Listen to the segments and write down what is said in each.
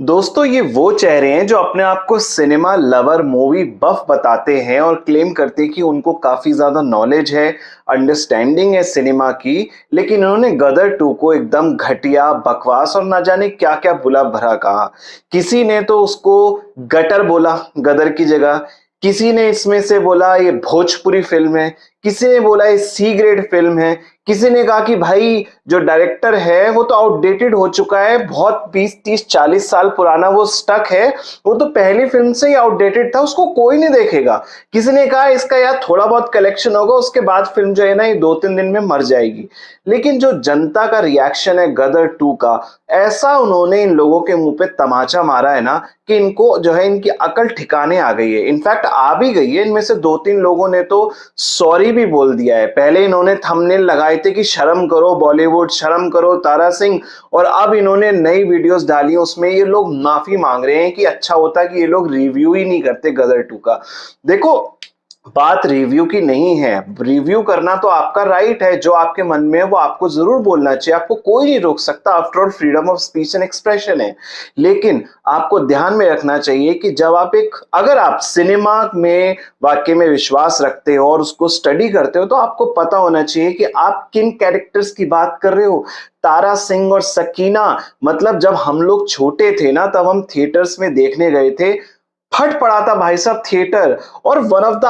दोस्तों ये वो चेहरे हैं जो अपने आप को सिनेमा लवर मूवी बफ बताते हैं और क्लेम करते हैं कि उनको काफी ज्यादा नॉलेज है, अंडरस्टैंडिंग है सिनेमा की। लेकिन उन्होंने गदर 2 को एकदम घटिया, बकवास और ना जाने क्या क्या बुला भरा कहा। किसी ने तो उसको गटर बोला गदर की जगह, किसी ने इसमें से बोला ये भोजपुरी फिल्म है, किसी ने बोला ये सी ग्रेड फिल्म है, किसी ने कहा कि भाई जो डायरेक्टर है वो तो आउटडेटेड हो चुका है, बहुत 20 30 40 साल पुराना वो स्टक है, वो तो पहली फिल्म से ही आउटडेटेड था, उसको कोई नहीं देखेगा। किसी ने कहा इसका यार थोड़ा बहुत कलेक्शन होगा, उसके बाद फिल्म जो है ना ये 2 3 दिन में मर जाएगी। लेकिन जो जनता का रिएक्शन है गदर 2 का, ऐसा उन्होंने इन लोगों के मुंह पे तमाचा मारा है ना कि इनको जो है इनकी अकल ठिकाने आ गई है। इनफैक्ट आ भी गई है। इनमें से 2 3 लोगों ने तो सॉरी भी बोल दिया है। पहले इन्होंने थंबनेल लगाए थे कि शर्म करो बॉलीवुड, शर्म करो तारा सिंह, और अब इन्होंने नई वीडियोस डाली, उसमें ये लोग माफी मांग रहे हैं कि अच्छा होता कि ये लोग रिव्यू ही नहीं करते गदर 2 का। देखो, बात रिव्यू की नहीं है। रिव्यू करना तो आपका राइट है, जो आपके मन में है वो आपको जरूर बोलना चाहिए, आपको कोई नहीं रोक सकता। After all freedom of speech and expression है। लेकिन आपको ध्यान में रखना चाहिए कि जब आप अगर आप सिनेमा में वाकई में विश्वास रखते हो और उसको स्टडी करते हो, तो आपको पता होना चाहिए कि आप किन कैरेक्टर्स की बात कर रहे हो। तारा सिंह और सकीना, मतलब जब हम लोग छोटे थे ना, तब हम थिएटर्स में देखने गए थे, फट पड़ा था भाई साहब थिएटर। और one of the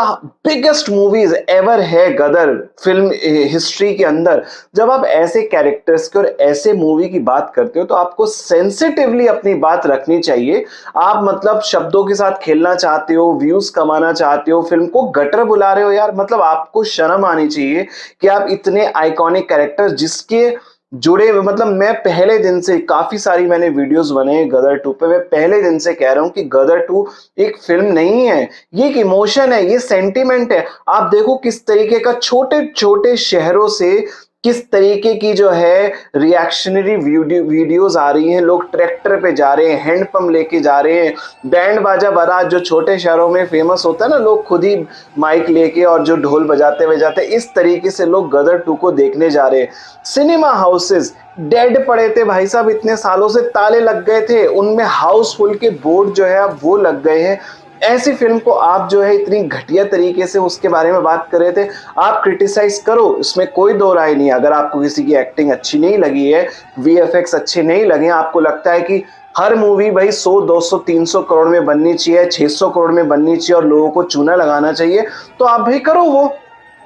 biggest movies ever है गदर फिल्म हिस्ट्री के अंदर। जब आप ऐसे कैरेक्टर्स के और ऐसे मूवी की बात करते हो, तो आपको सेंसिटिवली अपनी बात रखनी चाहिए। आप मतलब शब्दों के साथ खेलना चाहते हो, व्यूज कमाना चाहते हो, फिल्म को गटर बुला रहे हो यार, मतलब आपको शर्म आनी चाहिए कि आप इतने आइकॉनिक कैरेक्टर जिसके जुड़े हुए, मतलब मैं पहले दिन से काफी सारी मैंने वीडियोस बनाए गदर 2 पे। मैं पहले दिन से कह रहा हूं कि गदर 2 एक फिल्म नहीं है, ये एक इमोशन है, ये सेंटिमेंट है। आप देखो किस तरीके का छोटे छोटे शहरों से किस तरीके की जो है रिएक्शनरी वीडियोस आ रही हैं। लोग ट्रैक्टर पे जा रहे हैं, हैंडपंप लेके जा रहे हैं, बैंड बाजा बारात जो छोटे शहरों में फेमस होता है ना, लोग खुद ही माइक लेके और जो ढोल बजाते बजाते इस तरीके से लोग गदर 2 को देखने जा रहे हैं। सिनेमा हाउसेस डेड पड़े थे भाई साहब, इतने सालों से ताले लग गए थे, उनमें हाउसफुल के बोर्ड जो है अब वो लग गए हैं। ऐसी फिल्म को आप जो है इतनी घटिया तरीके से उसके बारे में बात कर रहे थे। आप क्रिटिसाइज करो, इसमें कोई दो राय नहीं। अगर आपको किसी की एक्टिंग अच्छी नहीं लगी है, वीएफएक्स अच्छे नहीं लगे, आपको लगता है कि हर मूवी भाई 100 200 300 करोड़ में बननी चाहिए, 600 करोड़ में बननी चाहिए और लोगों को चूना लगाना चाहिए, तो आप भाई करो वो,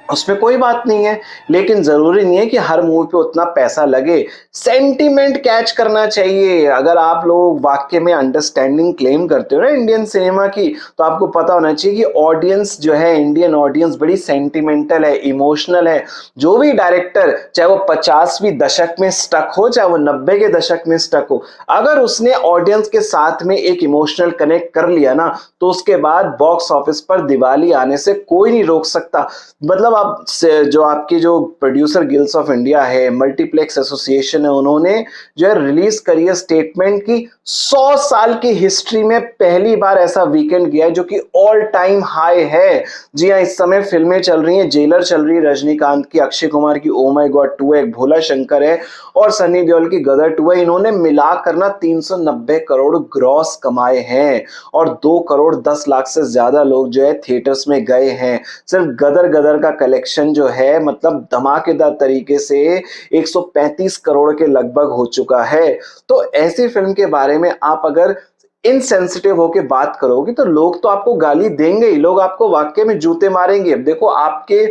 उसमें कोई बात नहीं है। लेकिन जरूरी नहीं है कि हर मूवी पे उतना पैसा लगे। सेंटीमेंट कैच करना चाहिए। अगर आप लोग वाक्य में अंडरस्टैंडिंग क्लेम करते हो ना इंडियन सिनेमा की, तो आपको पता होना चाहिए कि ऑडियंस जो है, इंडियन ऑडियंस बड़ी सेंटिमेंटल है, इमोशनल है। जो भी डायरेक्टर, चाहे वो 50वीं दशक में स्टक हो, चाहे वो 90 के दशक में स्टक हो, अगर उसने ऑडियंस के साथ में एक इमोशनल कनेक्ट कर लिया ना, तो उसके बाद बॉक्स ऑफिस पर दिवाली आने से कोई नहीं रोक सकता। मतलब आप जो आपकी जो प्रोड्यूसर गिल्ड्स ऑफ इंडिया है, मल्टीप्लेक्स एसोसिएशन है, उन्होंने जो है रिलीज करी है स्टेटमेंट की 100 साल की हिस्ट्री में पहली बार ऐसा वीकेंड गया है जो कि ऑल टाइम हाई है। जी हाँ, इस समय फिल्में चल रही हैं, जेलर चल रही है रजनीकांत की, अक्षय कुमार की ओ माय गॉड 2 है, एक भोला शंकर है, और सनी देओल की गदर 2 है। इन्होंने मिला करना 390 करोड़ ग्रॉस कमाए हैं और 2 करोड़ 10 लाख से ज्यादा लोग जो है थिएटर्स में गए हैं। सिर्फ गदर गदर का कलेक्शन जो है मतलब धमाकेदार तरीके से 135 करोड़ के लगभग हो चुका है। तो ऐसी फिल्म के बारे में आप अगर इनसेंसिटिव होके बात करोगे, तो लोग तो आपको गाली देंगे ही, लोग आपको वाकई में जूते मारेंगे। अब देखो, आपके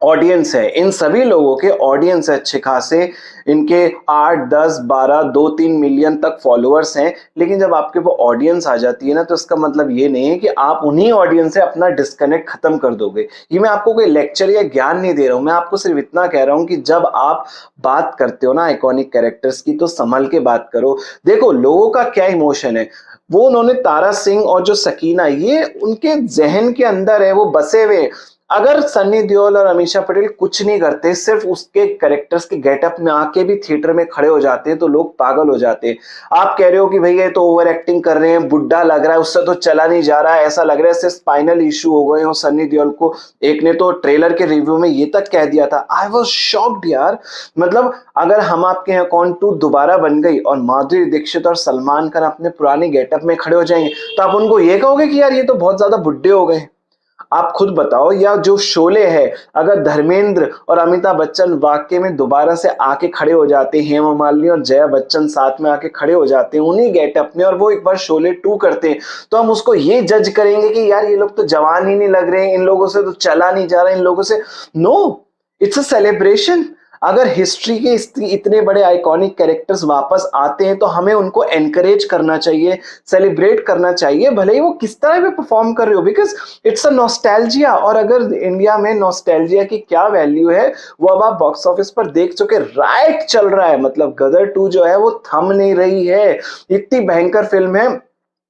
ऑडियंस है, इन सभी लोगों के ऑडियंस है अच्छे खासे, इनके 8 10 12 2 3 मिलियन तक फॉलोअर्स हैं। लेकिन जब आपके वो ऑडियंस आ जाती है ना, तो इसका मतलब ये नहीं है कि आप उन्हीं ऑडियंस से अपना डिस्कनेक्ट खत्म कर दोगे। ये मैं आपको कोई लेक्चर या ज्ञान नहीं दे रहा हूं, मैं आपको सिर्फ इतना कह रहा हूं कि जब आप बात करते हो ना आइकॉनिक कैरेक्टर्स की, तो संभल के बात करो। देखो लोगों का क्या इमोशन है, वो उन्होंने तारा सिंह और जो सकीना, ये उनके जहन के अंदर है, वो बसे हुए। अगर सन्नी देओल और अमीषा पटेल कुछ नहीं करते, सिर्फ उसके कैरेक्टर्स के गेटअप में आके भी थिएटर में खड़े हो जाते हैं तो लोग पागल हो जाते हैं। आप कह रहे हो कि भैया ये तो ओवर एक्टिंग कर रहे हैं, बुड्ढा लग रहा है, उससे तो चला नहीं जा रहा है, ऐसा लग रहा है इससे स्पाइनल इशू हो गए हो सन्नी देओल को। एक ने तो ट्रेलर के रिव्यू में ये तक कह दिया था। आई वाज शॉक्ड यार। मतलब अगर हम आपके यहाँ कौन 2 दोबारा बन गई और माधुरी दीक्षित और सलमान खान अपने पुराने गेटअप में खड़े हो जाएंगे तो आप उनको ये कहोगे कि यार ये तो बहुत ज्यादा बुड्ढे हो गए। आप खुद बताओ। या जो शोले है, अगर धर्मेंद्र और अमिताभ बच्चन वाकई में दोबारा से आके खड़े हो जाते हैं, हेमा मालिनी और जया बच्चन साथ में आके खड़े हो जाते हैं उन्हीं गेटअप में और वो एक बार शोले 2 करते हैं, तो हम उसको ये जज करेंगे कि यार ये लोग तो जवान ही नहीं लग रहे हैं, इन लोगों से तो चला नहीं जा रहा, इन लोगों से। No, it's a celebration. अगर हिस्ट्री के इतने बड़े आइकॉनिक कैरेक्टर्स वापस आते हैं तो हमें उनको एनकरेज करना चाहिए, सेलिब्रेट करना चाहिए, भले ही वो किस तरह भी परफॉर्म कर रहे हो, बिकॉज इट्स अ नॉस्टैल्जिया। और अगर इंडिया में नॉस्टैल्जिया की क्या वैल्यू है वो अब आप बॉक्स ऑफिस पर देख चुके। राइट चल रहा है, मतलब गदर 2 जो है वो थम नहीं रही है। इतनी भयंकर फिल्म है।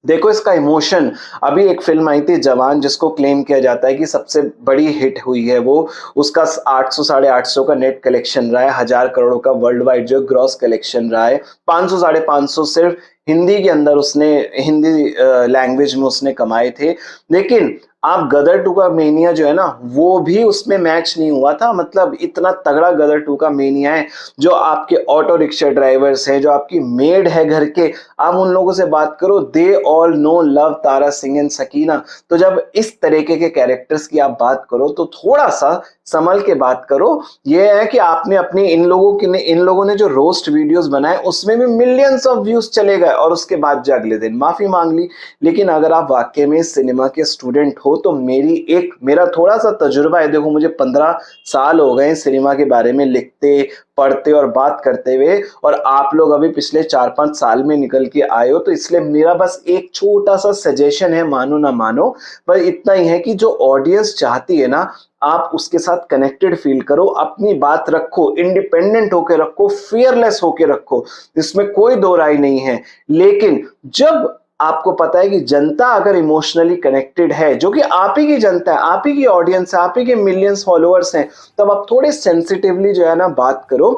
देखो इसका इमोशन। अभी एक फिल्म आई थी जवान, जिसको क्लेम किया जाता है कि सबसे बड़ी हिट हुई है वो, उसका 800 साढ़े 800 का नेट कलेक्शन रहा है, 1000 करोड़ का वर्ल्ड वाइड जो ग्रॉस कलेक्शन रहा है, 500 साढ़े 500 सिर्फ हिंदी के अंदर उसने, हिंदी लैंग्वेज में उसने कमाए थे। लेकिन आप गदर 2 का मेनिया जो है ना वो भी उसमें मैच नहीं हुआ था। मतलब इतना तगड़ा गदर 2 का मेनिया है। जो आपके ऑटो रिक्शा ड्राइवर्स हैं, जो आपकी मेड है घर के, आप उन लोगों से बात करो, they all know love Tara Singh and Sakina. तो जब इस तरीके के कैरेक्टर्स की आप बात करो तो थोड़ा सा संभल के बात करो। ये है कि आपने अपनी इन लोगों ने जो रोस्ट वीडियोस बनाए उसमें भी मिलियंस ऑफ व्यूज चले गए और उसके बाद जो अगले दिन माफी मांग ली। लेकिन अगर आप वाकई में सिनेमा के स्टूडेंट हो तो मेरा थोड़ा सा तजुर्बा है। देखो मुझे 15 साल हो गए सिनेमा के बारे में लिखते, पढ़ते और बात करते हुए, और आप लोग अभी पिछले 4-5 साल में निकल के आए हो, तो इसलिए मेरा बस एक छोटा सा सजेशन है, मानो ना मानो, पर इतना ही है कि जो ऑडियंस चाहती है ना, आप उसके साथ कनेक्टेड फील करो, अपनी बात रखो, इंडिपेंडेंट होके रखो, फियरलेस होके रखो, इसमें कोई दो राय नहीं है। लेकिन जब आपको पता है कि जनता अगर इमोशनली कनेक्टेड है, जो कि आप ही की जनता है, आप ही की ऑडियंस है, आप ही के मिलियंस फॉलोअर्स हैं, तब आप थोड़े सेंसिटिवली जो है ना बात करो।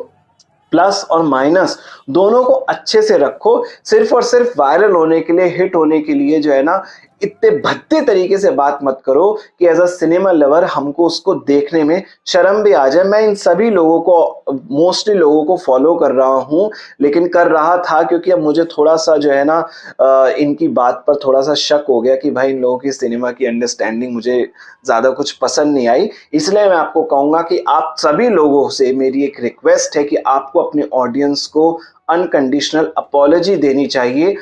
प्लस और माइनस दोनों को अच्छे से रखो। सिर्फ और सिर्फ वायरल होने के लिए, हिट होने के लिए जो है ना इतने भद्दे तरीके से बात मत करो कि एज अ सिनेमा लवर हमको उसको देखने में शर्म भी आ जाए। मैं इन सभी लोगों को, मोस्टली लोगों को फॉलो कर रहा हूँ, लेकिन कर रहा था क्योंकि अब मुझे थोड़ा सा जो है ना इनकी बात पर थोड़ा सा शक हो गया कि भाई इन लोगों की सिनेमा की अंडरस्टैंडिंग मुझे ज्यादा कुछ पसंद नहीं आई। इसलिए मैं आपको कहूंगा कि आप सभी लोगों से मेरी एक रिक्वेस्ट है कि आपको अपने ऑडियंस को अनकंडीशनल अपॉलॉजी देनी चाहिए।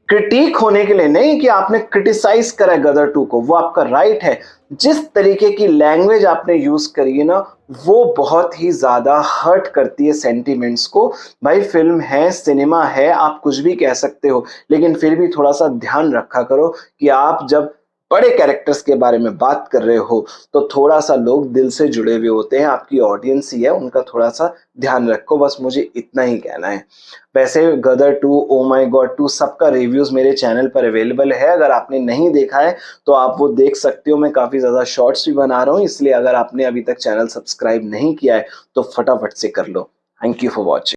क्रिटिक होने के लिए नहीं कि आपने क्रिटिसाइज करा है गदर 2 को, वो आपका राइट है। जिस तरीके की लैंग्वेज आपने यूज करी है ना वो बहुत ही ज्यादा हर्ट करती है सेंटिमेंट्स को। भाई फिल्म है, सिनेमा है, आप कुछ भी कह सकते हो, लेकिन फिर भी थोड़ा सा ध्यान रखा करो कि आप जब बड़े कैरेक्टर्स के बारे में बात कर रहे हो तो थोड़ा सा लोग दिल से जुड़े हुए होते हैं, आपकी ऑडियंस ही है, उनका थोड़ा सा ध्यान रखो। बस मुझे इतना ही कहना है। वैसे गदर 2, ओ माई गॉड 2 सबका रिव्यूज मेरे चैनल पर अवेलेबल है। अगर आपने नहीं देखा है तो आप वो देख सकते हो। मैं काफी ज्यादा शॉर्ट्स भी बना रहा हूँ, इसलिए अगर आपने अभी तक चैनल सब्सक्राइब नहीं किया है तो फटाफट से कर लो। Thank you for watching.